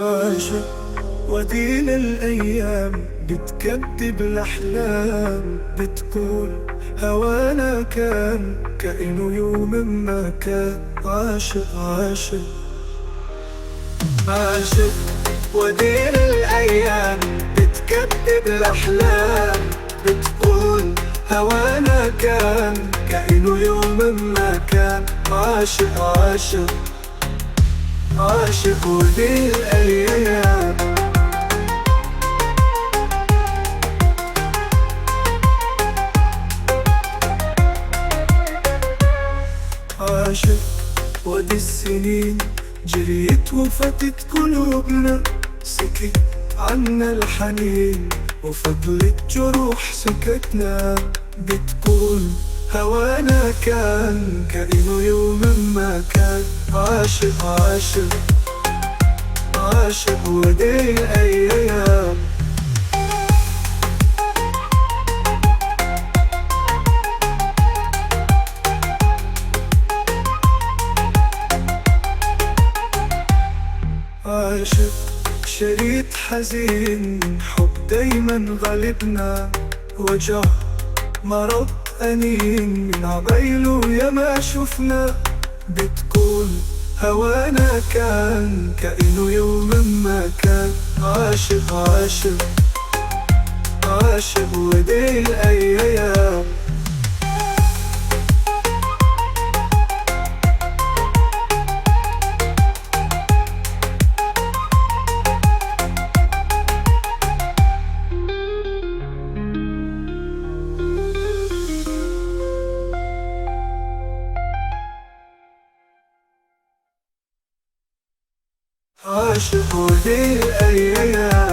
عاشق ودين الأيام بتكذب الأحلام، بتقول هوانا كان كأنه يوم ما كان. عاشق عاشق عاشق ودين الأيام بتكذب الأحلام، بتقول هوانا كان كأنه يوم ما كان. عاشق عاشق عاشق ودين الأيام. عاشق ودي السنين جريت وفتت قلوبنا، سكت عنا الحنين وفضلت جروح سكتنا، بتقول هوانا كان كأنه يوم ما كان. عاشق عاشق عاشق ودي الأيام. عاشق شريط حزين حب دايما غالبنا، وجع مرض أنين من عبايله ياما شفنا، بتقول هوانا كان كأنه يوم ما كان. عاشق عاشق عاشق ودي الأيام. عاشق ودي الأيام.